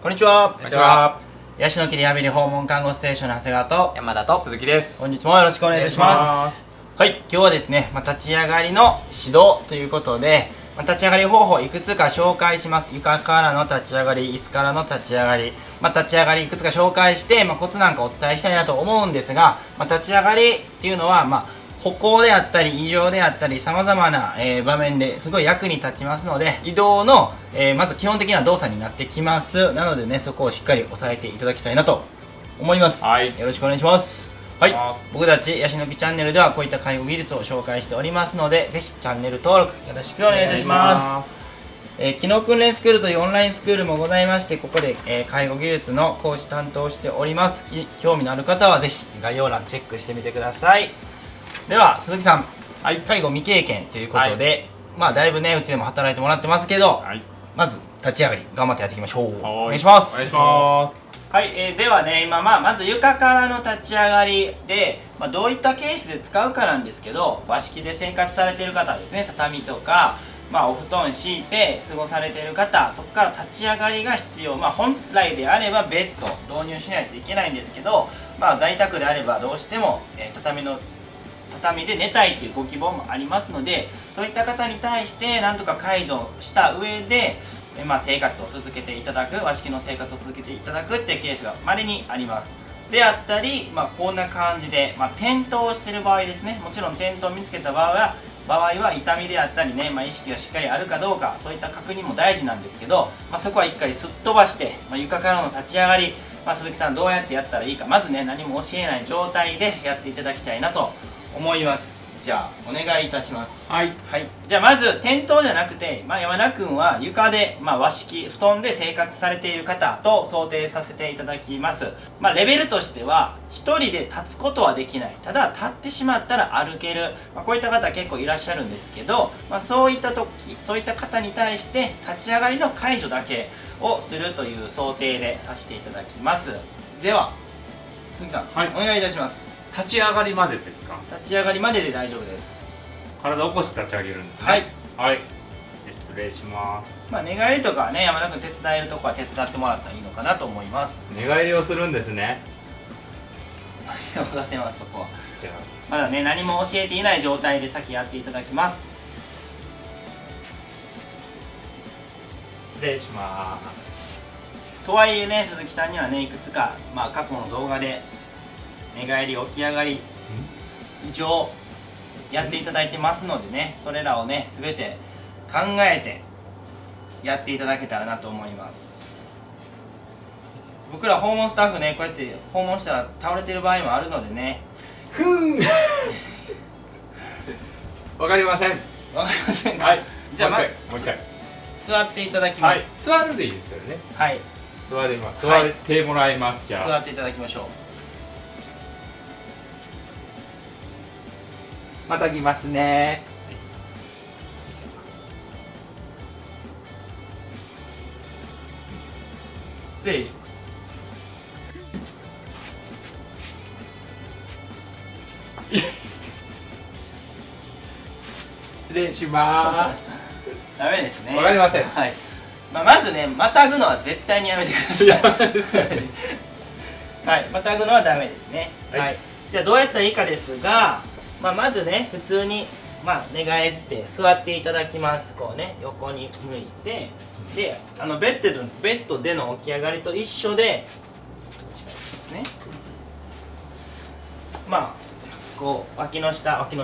こんにちは。こんにちは。ヤシの木リハビリ訪問看護ステーションの長谷川と山田と鈴木です。本日もよろしくお願いいたします。はい、今日はですね、立ち上がりの指導ということで、立ち上がり方法いくつか紹介します。床からの立ち上がり、椅子からの立ち上がり、立ち上がりいくつか紹介して、コツなんかお伝えしたいなと思うんですが、立ち上がりっていうのは、歩行であったり異常であったりさまざまな、場面ですごい役に立ちますので、移動の、まず基本的な動作になってきます。なのでね、そこをしっかり押さえていただきたいなと思います。はい、よろしくお願いします。はい、僕たちヤシの木チャンネルではこういった介護技術を紹介しておりますので、ぜひチャンネル登録よろしくお願いいたします。機能訓練スクールというオンラインスクールもございまして、ここで、介護技術の講師担当しております。興味のある方はぜひ概要欄チェックしてみてください。では鈴木さん、はい、介護未経験ということで、だいぶねうちでも働いてもらってますけど、まず立ち上がり頑張ってやっていきましょう。お願いします。お願いします。はい、ではね、今まず床からの立ち上がりで、どういったケースで使うかなんですけど、和式で生活されている方ですね、畳とか、お布団敷いて過ごされている方、そこから立ち上がりが必要。本来であればベッド導入しないといけないんですけど、在宅であればどうしても、畳で寝たいというご希望もありますので、そういった方に対してなんとか解除した上で、生活を続けていただく、和式の生活を続けていただくっていうケースが稀にあります。であったり、こんな感じで、転倒している場合ですね。もちろん転倒を見つけた場合は痛みであったりね、意識がしっかりあるかどうか、そういった確認も大事なんですけど、そこは一回すっ飛ばして、床からの立ち上がり、鈴木さんどうやってやったらいいか、まずね何も教えない状態でやっていただきたいなと思います。じゃあお願いいたします。はい、じゃあまず転倒じゃなくて、山田君は床で、和式布団で生活されている方と想定させていただきます。レベルとしては1人で立つことはできない、ただ立ってしまったら歩ける、こういった方結構いらっしゃるんですけど、そういった時、そういった方に対して立ち上がりの解除だけをするという想定でさせていただきます。では鈴木さん、お願いいたします。立ち上がりまでですか？立ち上がりまでで大丈夫です。体を起こして立ち上げるんですね。はい、失礼します。寝返りとかはね、山田君手伝えるとこは手伝ってもらったらいいのかなと思います。寝返りをするんですね。任せます。そこはまだね何も教えていない状態で先やっていただきます。失礼します。とはいえね、鈴木さんにはねいくつか、過去の動画で寝返り起き上がり以上やっていただいてますのでね、それらをね全て考えてやっていただけたらなと思います。僕ら訪問スタッフね、こうやって訪問したら倒れてる場合もあるのでね。わかりません。わかりませんか？はい、じゃあもう一回座っていただきます。座るでいいですよね。はい、座ります。座ってもらいます。じゃあ座っていただきましょう。また来ますね。失礼します。失礼します。ダメですね。わかりません。はい。まずね、またぐのは絶対にやめてください。はい、またぐのはダメですね。はい。じゃあどうやったらいいかですが、まずね普通に寝返って座っていただきます。こうね横に向いて、でベッドでの起き上がりと一緒でね、こう脇の下頭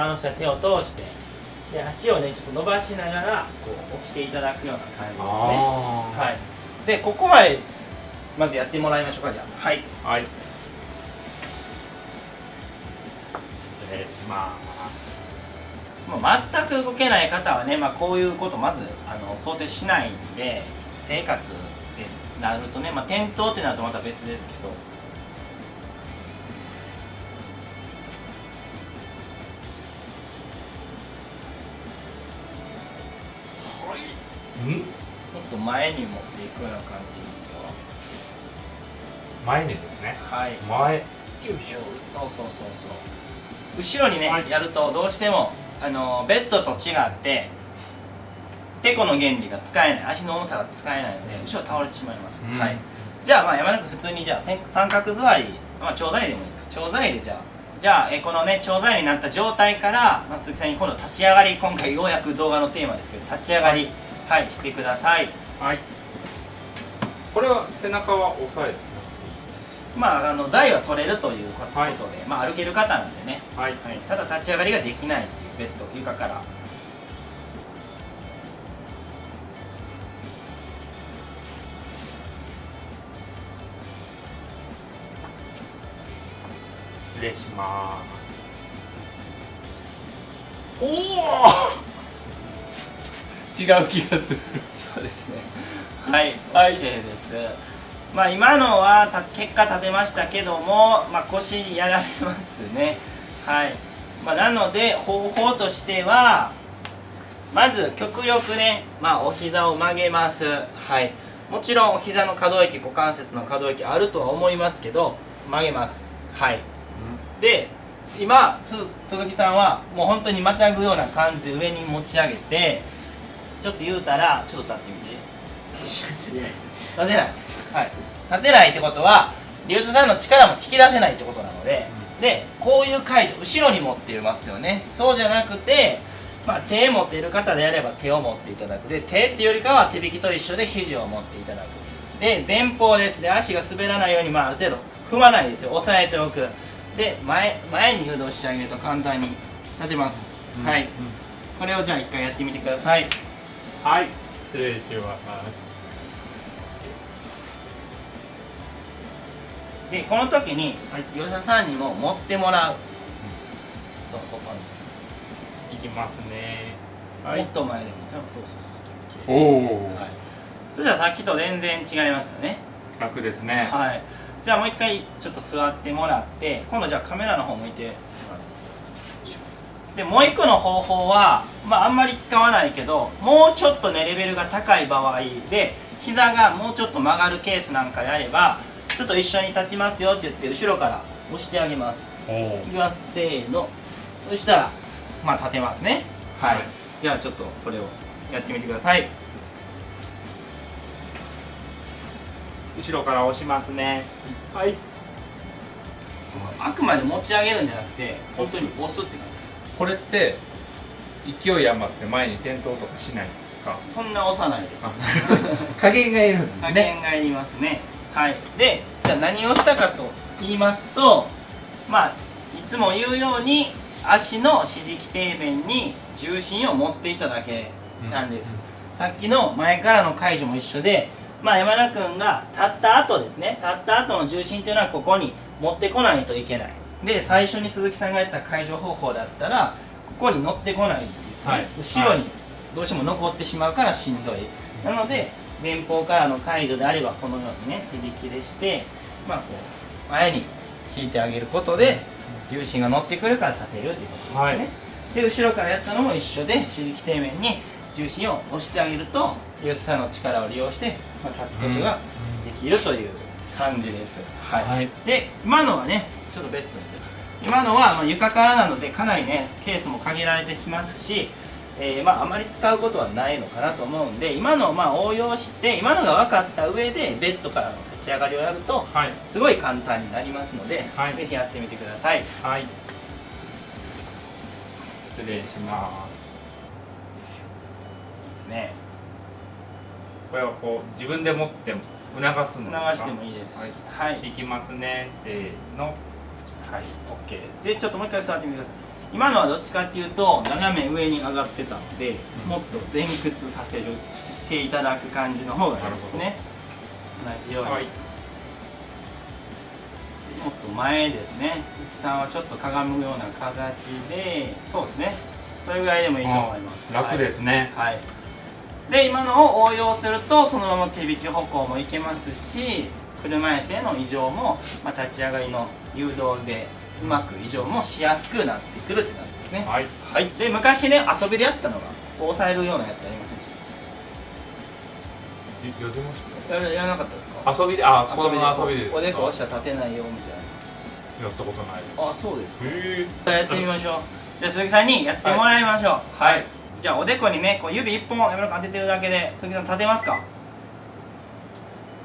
の下に手を通して、で足をねちょっと伸ばしながらこう起きていただくような感じですね。はい。でここまでまずやってもらいましょうか。じゃあはい、失礼します。全く動けない方はね、こういうことまず想定しないんで、生活ってなるとね、転倒ってなるとまた別ですけど、もっと前に持っていくような感じですよ。前にですね。はい、前。よいしょ。そう後ろにね、やるとどうしてもベッドと違っててこの原理が使えない、足の重さが使えないので後ろ倒れてしまいます、うん、はい。じゃあまあ山田君普通にじゃあ三角座り、まあ、長座位でもいいか、長座位でじゃあこのね長座位になった状態から、まあ、鈴木さんに今度立ち上がり、今回ようやく動画のテーマですけど立ち上がり、はい、してください。はい。これは背中は押さえて、まあ座位は取れるということで、はい、まあ歩ける方なんでね、はい、はい、ただ立ち上がりができないっていうベッド床から。失礼します。おお違う気がする。そうですね、はい、はい、 OK です。まあ今のは結果立てましたけども、まあ、腰やられますね。はい。まあ、なので方法としてはまず極力ね、まあ、お膝を曲げます。はい。もちろんお膝の可動域、股関節の可動域あるとは思いますけど曲げます。はい。で今鈴木さんはもう本当にまたぐような感じで上に持ち上げて、ちょっと言うたらちょっと立ってみて。立てない、はい、立てないってことはリュウスさんの力も引き出せないってことなので、でこういう解除、後ろに持っていますよね。そうじゃなくて、まあ、手持っている方であれば手を持っていただく。で手っていうよりかは手引きと一緒で肘を持っていただく。で前方です。で足が滑らないように、まあ、ある程度踏まないですよ、押さえておく。で前に誘導してあげると簡単に立てます、はい、これをじゃあ一回やってみてください。はい、失礼します。でこの時に吉田さんにも持ってもらう、そう外にいきますね。もっと前でもそうおお、はい、そしたらさっきと全然違いますよね。楽ですね。はい。じゃあもう一回ちょっと座ってもらって、今度じゃあカメラの方向いてもらってください。でもう一個の方法は、まああんまり使わないけど、もうちょっとねレベルが高い場合で膝がもうちょっと曲がるケースなんかであれば、ちょっと一緒に立ちますよって言って後ろから押してあげます。いきます、せーの。そしたらまあ立てますね。はい、はい、じゃあちょっとこれをやってみてください。後ろから押しますね。はい。あくまで持ち上げるんじゃなくて本当に押すって感じです。これって勢い余って前に転倒とかしないんですか？そんな押さないです。加減がいるんですね。加減がいりますね。はい。でじゃあ何をしたかと言いますと、まあいつも言うように足の支持基底面に重心を持っていただけなんです、さっきの前からの解除も一緒で、まあ、山田君が立った後ですね、立った後の重心というのはここに持ってこないといけない。で最初に鈴木さんがやった解除方法だったらここに乗ってこないんですね、はい、後ろにどうしても残ってしまうからしんどい、なので前方からの解除であればこのようにね手引きでして、まあ、こう前に引いてあげることで重心が乗ってくるから立てるっていうことですね、はい、で後ろからやったのも一緒で支持基底面に重心を押してあげると吉さんの力を利用して、まあ、立つことができるという感じです、はいはい、で今のはねちょっとベッドに今のはまあ床からなのでかなりねケースも限られてきますし、まあ、あまり使うことはないのかなと思うんで今のをまあ応用して今のが分かった上でベッドからの立ち上がりをやるとすごい簡単になりますので、はい、ぜひやってみてください。はい、失礼します。いいですね。これはこう自分で持っても促すんですか？促してもいいですし、はい、いきますね。せーの。はい、OK です。でちょっともう一回座ってみてください。今のはどっちかっていうと斜め上に上がってたので、もっと前屈させるしていただく感じの方がいいですね。同じように、はい、もっと前ですね。鈴木さんはちょっとかがむような形で、そうですね、それぐらいでもいいと思います。楽ですね。はい、で今のを応用するとそのまま手引き歩行もいけますし、車椅子への移乗も、まあ、立ち上がりの誘導でうまく移乗もしやすくなってくるって感じですね。はい、はい、で昔ね遊びでやったのが押さえるようなやつありませんでした？やりました？やらなかったですか？遊びで、あ、子供の遊びでですか？おでこ押したら立てないよみたいな。やったことないです。あ、そうですか。やってみましょう。じゃあ鈴木さんにやってもらいましょう。はい、じゃあおでこにねこう指1本山田君当ててるだけで鈴木さん立てますか？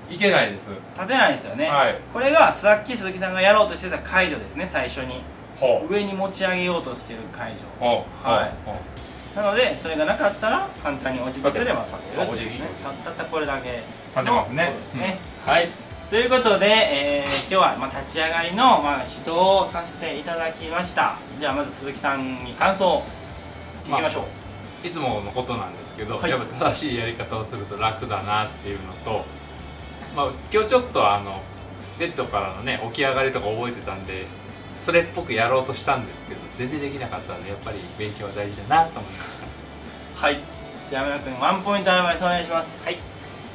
いけないです。立てないですよね、はい。これがさっき鈴木さんがやろうとしてた解除ですね。最初にほう。上に持ち上げようとしてる解除。ほう。はいほう。なのでそれがなかったら簡単にお辞儀すれば立てるっていうね。お辞儀たったこれだけ立てますね。はいということで、今日は立ち上がりの指導をさせていただきました。じゃあまず鈴木さんに感想を聞きましょう。いつものことなんですけど、はいやっぱ正しいやり方をすると楽だなっていうのと、今日ちょっとベッドからのね起き上がりとか覚えてたんでそれっぽくやろうとしたんですけど全然できなかったんで、やっぱり勉強は大事だなと思いました。はいじゃあ山田君ワンポイントアドバイスお願いします。はい。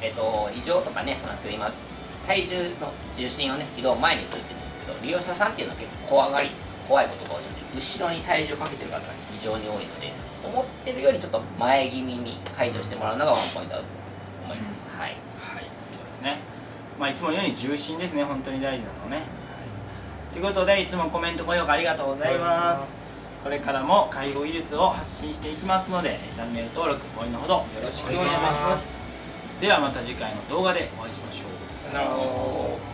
異常とかね、そうなんですけど、今、体重の重心をね、移動前にするって言うんですけど、利用者さんっていうのは結構怖いことが多いので、後ろに体重をかけてる方が非常に多いので、思ってるよりちょっと前気味に解除してもらうのがワンポイントだと思います。はい。はい、そうですね。いつものように重心ですね、本当に大事なのね。ということで、いつもコメント、高評価ありがとうございます。これからも介護技術を発信していきますので、チャンネル登録、応援のほどよろしくお願いします。ではまた次回の動画でお会いしましょう。さよなら。